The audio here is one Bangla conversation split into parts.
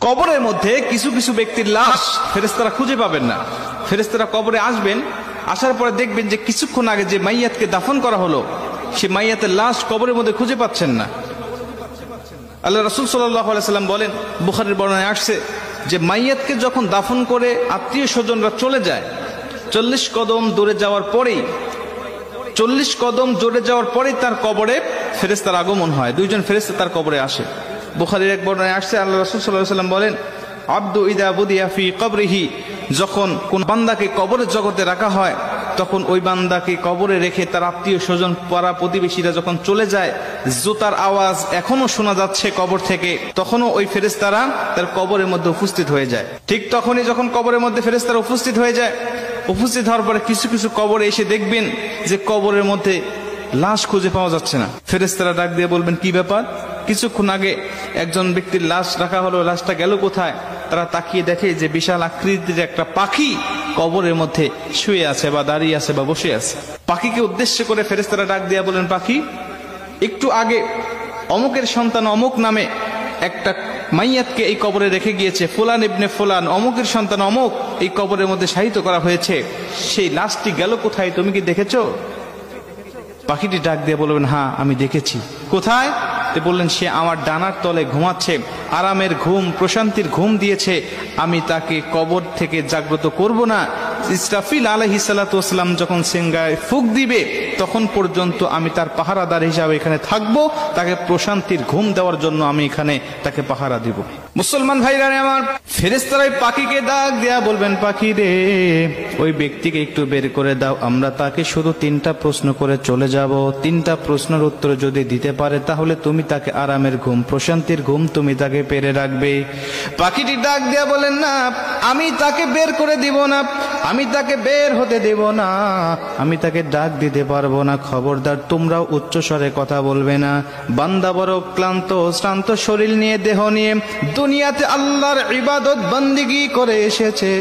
কবরের মধ্যে কিছু কিছু ব্যক্তির লাশ ফেরেশতারা খুঁজে পাবেন না। ফেরেশতারা কবরে আসবেন, আসার পরে দেখবেন যে কিছুক্ষণ আগে যে মাইয়াতকে দাফন করা হলো সে মাইয়াতের লাশ কবরের মধ্যে খুঁজে পাচ্ছেন না। আল্লাহ রাসূল সাল্লাল্লাহু আলাইহি সাল্লাম বলেন, বুখারীর বর্ণনায় আসছে যে মাইয়াতকে যখন দাফন করে আত্মীয় স্বজনরা চলে যায়, 40 কদম দূরে যাওয়ার পরেই তার কবরে ফেরেশতার আগমন হয়। দুইজন ফেরেশতা তার কবরে আসে। বুখারীর এক বর্ণনায় আসছে, আল্লাহ রাসূল সাল্লাল্লাহু আলাইহি সাল্লাম বলেন, আব্দু ইদা বুদিয়া ফি কবরিহি, যখন কোন বান্দাকে কবরের জগতে রাখা হয় তখন ওই বান্দাকে কবরে রেখে তার আত্মীয় স্বজন পাড়া প্রতিবেশীরা যখন চলে যায়, জুতার আওয়াজ এখনো শোনা যাচ্ছে কবর থেকে, তখনও ওই ফেরেশতারা তার কবরের মধ্যে উপস্থিত হয়ে যায়। ঠিক তখনই যখন কবরের মধ্যে ফেরেশতারা উপস্থিত হয়ে যায়, উপস্থিত হওয়ার পরে কিছু কিছু কবরে এসে দেখবেন যে কবরের মধ্যে লাশ খুঁজে পাওয়া যাচ্ছে না। ফেরেশতারা ডাক দিয়ে বলবেন, কি ব্যাপার? কিছুক্ষণ আগে একজন ব্যক্তির লাশ রাখা হলো, লাশটা গেল কোথায়? তারা তাকিয়ে দেখে যে বিশাল আকৃতির একটা পাখি কবরের মধ্যে শুয়ে আছে বা দাঁড়িয়ে আছে বা বসে আছে। পাখিকে উদ্দেশ্য করে ফেরেশতারা ডাক দিয়ে বলেন, পাখি, একটু আগে অমুকের সন্তান অমুক নামে একটা মাইয়াতকে এই কবরে রেখে গিয়েছে, ফুলান ইবনে ফুলান, অমুকের সন্তান অমুক এই কবরের মধ্যে শায়িত করা হয়েছে, সেই লাশটি গেল কোথায়? তুমি কি দেখেছো? পাখিটি ডাক দিয়ে বলবেন, হ্যাঁ আমি দেখেছি। কোথায়? বললেন, সে আমার ডানার তলে ঘুমাচ্ছে, আরামের ঘুম, প্রশান্তির ঘুম দিয়েছে, আমি তাকে কবর থেকে জাগ্রত করব না। ইসরাফিল আলাইহিস সালাতু ওয়াস সালাম যখন সিংহায় ফুঁক দিবে তখন পর্যন্ত আমি তার পাহারাদার হিসাবে এখানে থাকবো, তাকে প্রশান্তির ঘুম দেওয়ার জন্য আমি এখানে তাকে পাহারা দিব। মুসলমান ভাইরা আমার, ফেরেশতারাই পাখিকে ডাক দেয়া বলবেন, পাখি রে, ওই ব্যক্তিকে একটু বের করে দাও, আমরা তাকে শুধু 3টা প্রশ্ন করে চলে যাব। 3টা প্রশ্নের উত্তর যদি দিতে পারে তাহলে তুমি তাকে আরামের ঘুম, প্রশান্তির ঘুম তুমি তাকে পেরে রাখবে। পাখিটি ডাক দেয়া বলেন, না, আমি তাকে বের করে দিব না, আমি তাকে বের হতে দেব না, আমি তাকে ডাক দিতে পারবো না। খবরদার, তোমরাও উচ্চ স্বরে কথা বলবে না। বান্দা বড় ক্লান্ত শ্রান্ত শরীর নিয়ে, দেহ নিয়ে দুনিয়াতে আল্লাহর ইবাদত বন্দেগী করে এসেছে,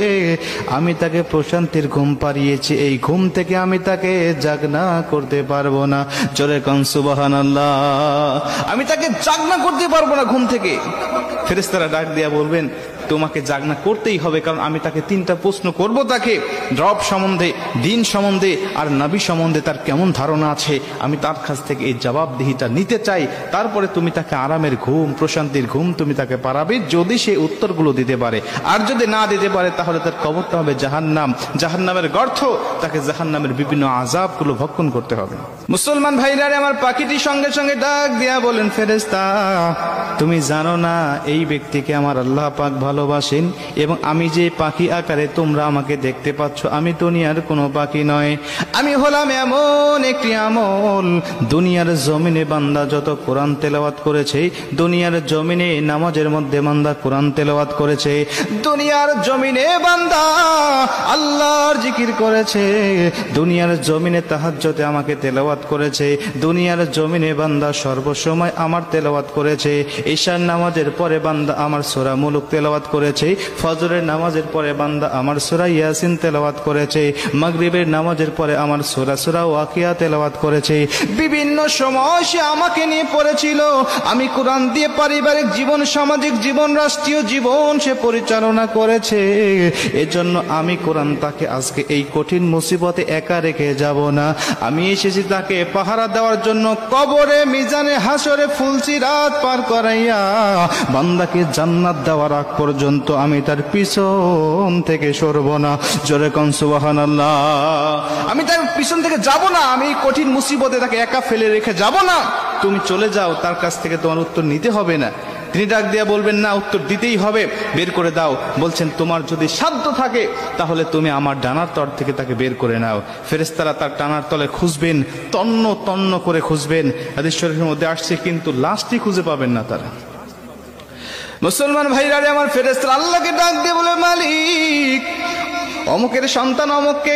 আমি তাকে প্রশান্তির ঘুম পাড়িয়েছি, এই ঘুম থেকে আমি তাকে জাগনা করতে পারবো না। জোরে কোন সুবহানাল্লাহ। আমি তাকে জাগনা করতে পারবো না ঘুম থেকে। ফেরেশতারা ডাক দিয়া বলবেন, তোমাকে জাগনা করতেই হবে, কারণ আমি তাকে 3টা প্রশ্ন করব, তাকে রব সম্বন্ধে, দিন সম্বন্ধে আর নবী সম্বন্ধে তার কেমন ধারণা আছে, আমি তার কাছ থেকে এই জবাবদিহিটা নিতে চাই। তারপরে তুমি তাকে আরামের ঘুম, প্রশান্তির ঘুম তুমি তাকে পারাবে, যদি সে উত্তরগুলো দিতে পারে। আর যদি না দিতে পারে তাহলে তার কবরটা হবে জাহান্নাম, জাহান্নামের গর্ত, তাকে জাহান্নামের বিভিন্ন আযাবগুলো ভক্ষণ করতে হবে। মুসলমান ভাইরা আমার, পাখিটি সঙ্গে সঙ্গে ডাক দিয়া বলেন, ফেরেশতা, তুমি জানো না এই ব্যক্তিকে আমার আল্লাহ পাক ভালোবাসেন, এবং আমি যে পাখি আকারে তোমরা আমাকে দেখতে পাচ্ছ, আমি দুনিয়ার কোনো পাখি নয়, আমি হলাম এমন একটি আমল। দুনিয়ার জমিনে বান্দা যত কোরআন তেলাওয়াত করেছে, দুনিয়ার জমিনে নামাজের মধ্যে বান্দা কোরআন তেলাওয়াত করেছে, দুনিয়ার জমিনে বান্দা আল্লাহর জিকির করেছে, দুনিয়ার জমিনে তাহাজ্জুদে আমাকে তেলাওয়াত করেছে, দুনিয়ার জমিনে বান্দা সর্বসময় আমার তেলাওয়াত করেছে, ঈশার নামাজের পরে বান্দা আমার সূরা মুলুক তেলাওয়াত করেছে, ফজরের নামাজের পরে বান্দা আমার সূরা ইয়াসিন তেলাওয়াত করেছে, মাগরিবের নামাজের পরে আমার সূরা ওয়াকিয়া তেলাওয়াত করেছে। বিভিন্ন সময় সে আমাকে নিয়ে পড়েছিল, আমি কোরআন দিয়ে পারিবারিক জীবন, সামাজিক জীবন, রাষ্ট্রীয় জীবন সে পরিচালনা করেছে। এজন্য আমি কোরআন তাকে আজকে এই কঠিন মুসিবতে একা রেখে যাব না। আমি এসেছি তাকে পাহারা দেওয়ার জন্য, কবরে, মিজানে, হাসরে ফুলসিরাত পার করাইয়া বান্দাকে জান্নাত দেওয়ার আগ পর্যন্ত আমি তার পিছন থেকে সরব না। জোরে কোন সুবহানাল্লাহ। আমি তার পিছন থেকে যাব না, আমি কঠিন মুসিবতে তাকে একা ফেলে রেখে যাব না। তুমি চলে যাও, তার কাছ থেকে তোমার উত্তর নিতে হবে না। তিনি ডাক দিয়া বলবেন, না, উত্তর দিতেই হবে, বের করে দাও। বলছেন, তোমার যদি সাধ্য থাকে তাহলে তুমি আমার ডানার তল থেকে তাকে বের করে নাও। ফেরেশতারা তার ডানার তলে খুঁজবেন, তন্ন তন্ন করে খুঁজবেন। হাদিস শরীফের মধ্যে আসছে, কিন্তু লাশটি খুঁজে পাবেন না তারা। মুসলমান ভাইরা আমার, ফেরেশতারা আল্লাহকে ডাক দিয়ে বলে, মালিক, অমুকের সন্তান অমুককে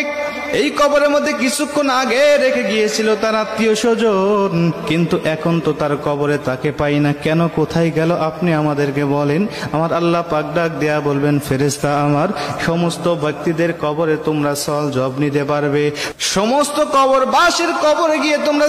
এই কবরের মধ্যে কিছুক্ষণ আগে রেখে গিয়েছিল তার আত্মীয় স্বজন, কিন্তু এখন তো তার কবরে তাকে পাই না, কেন, কোথায় গেল, আপনি আমাদেরকে বলেন। আমার আল্লাহ পাক ডাক দেয়া বলবেন, ফেরেশতা আমার, সমস্ত ব্যক্তিদের কবরে তোমরা সওয়াল জবাব নিতে পারবে, সমস্ত কবরবাসীর কবরে গিয়ে তোমরা